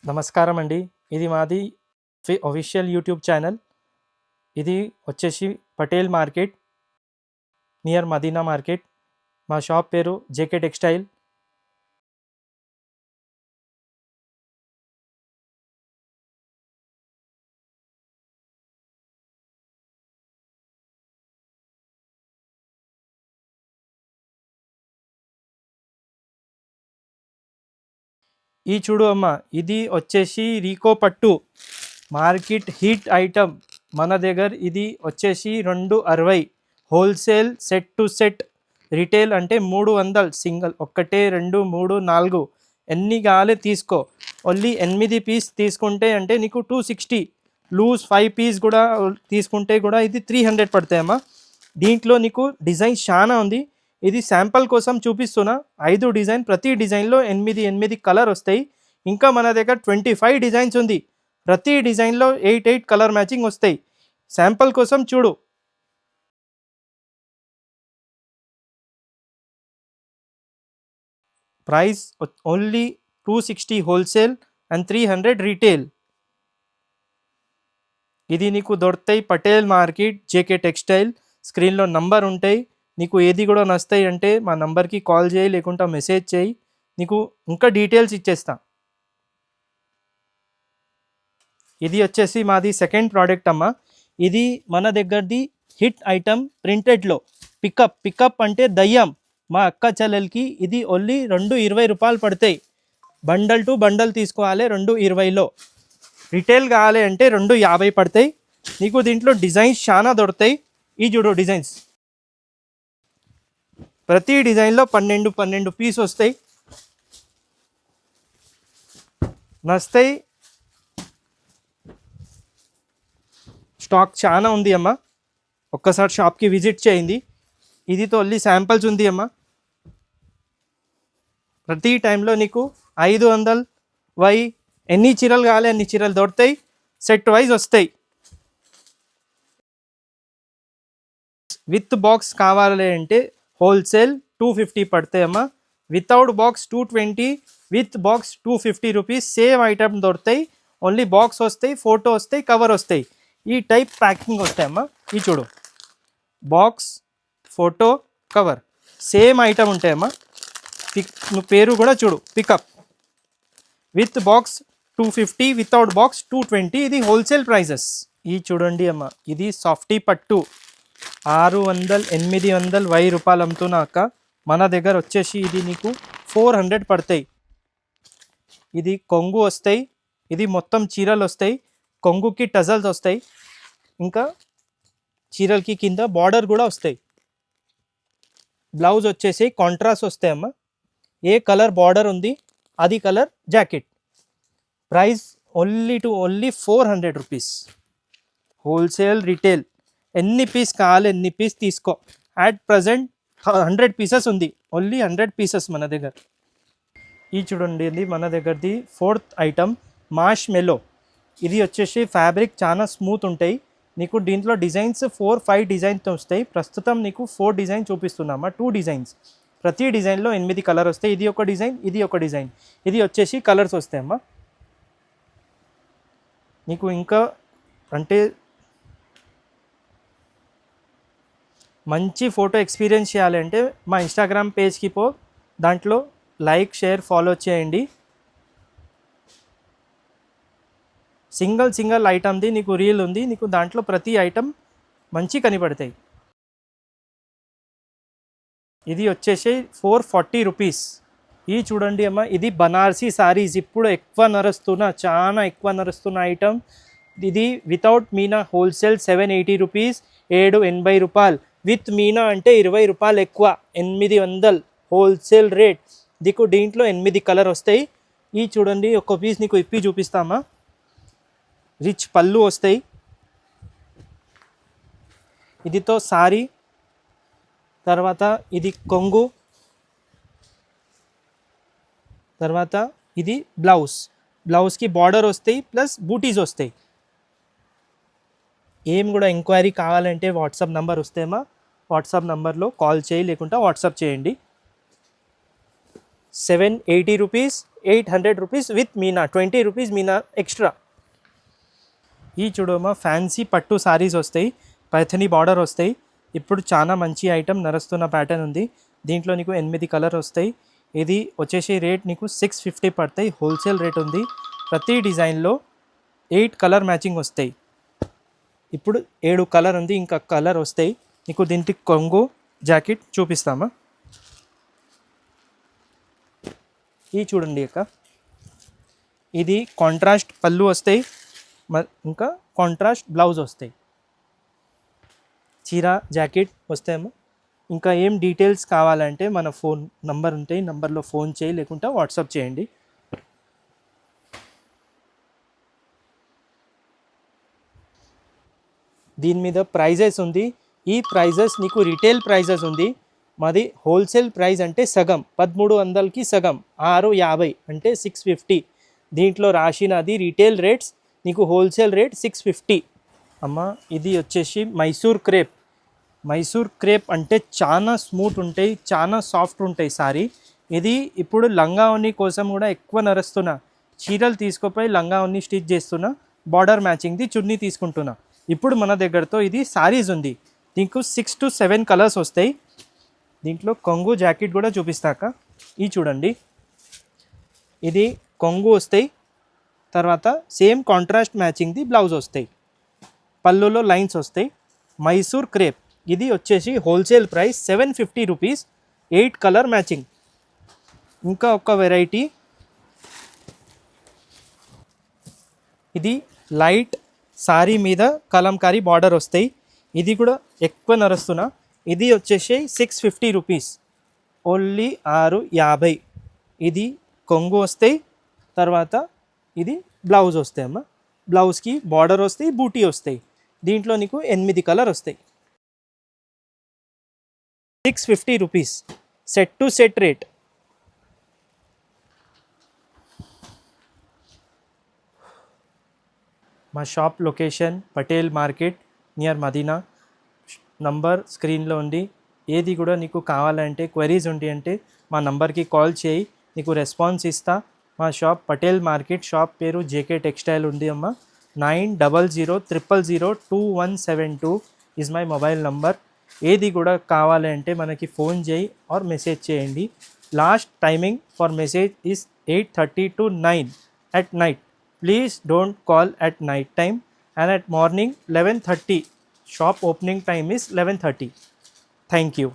నమస్కారం అండి. ఇది మాది ఆఫీషియల్ యూట్యూబ్ ఛానల్. ఇది వచ్చేసి Patel market near Madina market. మా షాప్ పేరు జేకే టెక్స్టైల్. ఈ చూడు అమ్మ, ఇది వచ్చేసి రీకో పట్టు మార్కెట్ హిట్ ఐటమ్. మన దగ్గర ఇది వచ్చేసి 260 wholesale, set to set. Retail అంటే 300, సింగిల్ 1 2 3 4 ఎన్ని కావాలి తీసుకో. ఓన్లీ 8 పీస్ తీసుకుంటే అంటే నీకు 260. లూజ్ 5 పీస్ కూడా తీసుకుంటే కూడా ఇది 300 పడతాయమ్మా. దీంట్లో నీకు డిజైన్ చాలా ఉంది. ఇది శాంపుల్ కోసం చూపిస్తున్నా. 5 డిజైన్, ప్రతి డిజైన్లో 8 కలర్ వస్తాయి. ఇంకా మన దగ్గర 25 డిజైన్స్ ఉంది. ప్రతి డిజైన్లో 8 కలర్ మ్యాచింగ్ వస్తాయి. శాంపుల్ కోసం చూడు. Price only 260 wholesale and 300 retail. ఇది నీకు దొరుకుతాయి పటేల్ మార్కెట్ జేకే టెక్స్టైల్. స్క్రీన్లో నంబర్ ఉంటాయి. నీకు ఏది కూడా నస్తాయి అంటే మా నంబర్కి కాల్ చేయి, లేకుంటే మెసేజ్ చేయి. నీకు ఇంకా డీటెయిల్స్ ఇచ్చేస్తా. ఇది వచ్చేసి మాది సెకండ్ ప్రోడక్ట్ అమ్మ. ఇది మన దగ్గరది హిట్ ఐటమ్ ప్రింటెడ్లో. పికప్ అంటే దయ్యం. మా అక్క చెల్లెలకి ఇది ఓన్లీ 220 రూపాయలు పడతాయి. బండల్ టు బండల్ తీసుకోవాలి 220లో. రిటైల్ కావాలి అంటే 250 పడతాయి. నీకు దీంట్లో డిజైన్స్ చాలా దొరుకుతాయి. ఈ చూడు డిజైన్స్. ప్రతి డిజైన్లో 12 పీస్ వస్తాయి. నస్తాయి. స్టాక్ చాలా ఉంది అమ్మ. ఒక్కసారి షాప్కి విజిట్ చేయండి. ఇదితో ఓన్లీ శాంపిల్స్ ఉంది అమ్మ. ప్రతి టైంలో నీకు 500 ఎన్ని చీరలు కావాలి అన్ని చీరలు దొరుకుతాయి. సెట్ వైజ్ వస్తాయి. విత్ బాక్స్ కావాలి అంటే హోల్సేల్ 250 పడతాయమ్మా. Without box 220, with box 250 rupees. Same item దొరుకుతాయి. ఓన్లీ బాక్స్ వస్తాయి, ఫోటో వస్తాయి, కవర్ వస్తాయి. ఈ టైప్ ప్యాకింగ్ వస్తాయమ్మా. ఈ చూడు, box, photo, cover, same item ఉంటాయమ్మా. నువ్వు పేరు కూడా చూడు, pickup. With box 250, without box 220. ఇది హోల్సేల్ ప్రైజెస్. ఈ చూడండి అమ్మ, ఇది సాఫ్టీ పట్టు 600, 800, 1000 రూపాయలు అమ్ముతున్నాక మన దగ్గర వచ్చేసి ఇది నీకు 400 పడతాయి. ఇది కొంగు వస్తాయి. ఇది మొత్తం చీరలు వస్తాయి. కొంగుకి టజల్స్ వస్తాయి. ఇంకా చీరలకి కింద బార్డర్ కూడా వస్తాయి. బ్లౌజ్ వచ్చేసి కాంట్రాస్ట్ వస్తాయమ్మా. ఏ కలర్ బార్డర్ ఉంది అది colour jacket. Price only 400 rupees. Wholesale, retail ఎన్ని పీస్ కావాలి ఎన్ని పీస్ తీసుకో. అట్ ప్రజెంట్ 100 పీసెస్ ఉంది. ఓన్లీ 100 పీసెస్ మన దగ్గర. ఈ చూడండి, ఇది మన దగ్గరది ఫోర్త్ ఐటమ్ మాష్ మెలో. ఇది వచ్చేసి ఫ్యాబ్రిక్ చాలా స్మూత్ ఉంటాయి. నీకు దీంట్లో డిజైన్స్ 4-5 డిజైన్స్ వస్తాయి. ప్రస్తుతం నీకు 4 డిజైన్ చూపిస్తున్నామా. 2 డిజైన్స్. ప్రతి డిజైన్లో 8 కలర్ వస్తాయి. ఇది ఒక డిజైన్, ఇది ఒక డిజైన్. ఇది వచ్చేసి కలర్స్ వస్తాయమ్మా. నీకు ఇంకా అంటే మంచి ఫోటో ఎక్స్పీరియన్స్ చేయాలంటే మా ఇన్స్టాగ్రామ్ పేజ్కి పో. దాంట్లో లైక్, షేర్, ఫాలో చేయండి. సింగిల్ ఐటమ్ది నీకు రీల్ ఉంది. నీకు దాంట్లో ప్రతి ఐటమ్ మంచి కనపడతాయి. ఇది వచ్చేసి 440 రూపీస్. ఈ చూడండి అమ్మ, ఇది బనారసీ సారీస్. ఇప్పుడు చాలా ఎక్కువ నడుస్తున్న ఐటమ్. ఇది వితౌట్ మీనా హోల్సేల్ 780 రూపీస్, 780 రూపాయలు. విత్ మీనా అంటే 20 రూపాయలు ఎక్కువ, 800 హోల్సేల్ రేట్. నీకు దీంట్లో 8 కలర్ వస్తాయి. ఈ చూడండి, ఒక్క పీస్ నీకు ఇప్పి చూపిస్తామా. రిచ్ పళ్ళు వస్తాయి. ఇదితో సారీ, తర్వాత ఇది కొంగు, తర్వాత ఇది బ్లౌజ్కి బార్డర్ వస్తాయి, ప్లస్ బూటీస్ వస్తాయి. ఏం కూడా ఎంక్వైరీ కావాలంటే వాట్సాప్ నెంబర్ వస్తేమా, వాట్సాప్ నెంబర్లో కాల్ చేయి, లేకుంటే వాట్సాప్ చేయండి. 780 rupees, 800 rupees with Meena, 20 rupees Meena extra. ఈ చూడమ్మా ఫ్యాన్సీ పట్టు సారీస్ వస్తాయి, పైథనీ బార్డర్ వస్తాయి. ఇప్పుడు చాలా మంచి ఐటమ్ నడుస్తున్న ప్యాటర్న్ ఉంది. దీంట్లో నీకు 8 కలర్ వస్తాయి. ఇది వచ్చేసి రేట్ నీకు 650 పడతాయి, హోల్సేల్ రేట్ ఉంది. ప్రతి డిజైన్లో 8 కలర్ మ్యాచింగ్ వస్తాయి. ఇప్పుడు 7 కలర్ ఉంది, ఇంకా కలర్ వస్తాయి. నీకు దీనికి కొంగు జాకెట్ చూపిస్తామా. ఈ చూడండి అక్క, ఇది కాంట్రాస్ట్ పళ్ళు వస్తాయి, ఇంకా కాంట్రాస్ట్ బ్లౌజ్ వస్తాయి. చీర జాకెట్ వస్తాయేమో. ఇంకా ఏం డీటెయిల్స్ కావాలంటే మన ఫోన్ నంబర్ ఉంటాయి, నంబర్లో ఫోన్ చేయి, లేకుంటే వాట్సాప్ చేయండి. దీని మీద ప్రైజెస్ ఉంది. ఈ ప్రైజెస్ నీకు రిటైల్ ప్రైజెస్ ఉంది. మాది హోల్సేల్ ప్రైస్ అంటే సగం, 1300కి సగం 650 అంటే 650. దీంట్లో రాసినది రిటైల్ రేట్స్, నీకు హోల్సేల్ రేట్ 650. అమ్మ ఇది వచ్చేసి మైసూర్ క్రేప్. మైసూర్ క్రేప్ అంటే చాలా స్మూత్ ఉంటాయి, చాలా సాఫ్ట్ ఉంటాయి సారీ. ఇది ఇప్పుడు లంగా ఓని కోసం కూడా ఎక్కువ నడుస్తున్నా. చీరలు తీసుకుపోయి లంగా ఓని స్టిచ్ చేస్తున్నా, బార్డర్ మ్యాచింగ్ది చున్నీ తీసుకుంటున్నా. ఇప్పుడు మన దగ్గరతో ఇది సారీస్ ఉంది. దీనికి 6 to 7 కలర్స్ వస్తాయి. దీంట్లో కొంగు జాకెట్ కూడా చూపిస్తాక. ఈ చూడండి, ఇది కొంగు వస్తాయి, తర్వాత సేమ్ కాంట్రాస్ట్ మ్యాచింగ్ది బ్లౌజ్ వస్తాయి, పళ్ళులో లైన్స్ వస్తాయి. మైసూర్ క్రేప్ ఇది వచ్చేసి wholesale price 750 rupees, 8 colour matching. ఇంకా ఒక వెరైటీ, ఇది లైట్ సారీ మీద కలంకారీ బార్డర్ వస్తాయి. ఇది కూడా ఎక్కువ నడుస్తున్నా. ఇది వచ్చేసి 650 రూపీస్, ఓన్లీ 650. ఇది కొంగు వస్తాయి, తర్వాత ఇది బ్లౌజ్ వస్తాయి అమ్మ. బ్లౌజ్కి బార్డర్ వస్తాయి, బూటీ వస్తాయి. దీంట్లో నీకు 8 కలర్ వస్తాయి. 650 rupees, set to set rate. మా shop location Patel market near Madina. Number స్క్రీన్లో ఉంది. ఏది కూడా నీకు కావాలంటే క్వరీస్ ఉండి అంటే మా నంబర్కి కాల్ చేయి, నీకు రెస్పాన్స్ ఇస్తా. మా షాప్ పటేల్ మార్కెట్, షాప్ పేరు జేకే టెక్స్టైల్ ఉంది అమ్మ. 9000002172 ఈజ్ మై మొబైల్ నంబర్. ఏది కూడా కావాలంటే మనకి ఫోన్ చేయి ఆర్ మెసేజ్ చేయండి. Last timing for message is 8:30 to 9 at night. Please don't call at night time, and at morning 11:30. Shop opening time is 11:30. Thank you.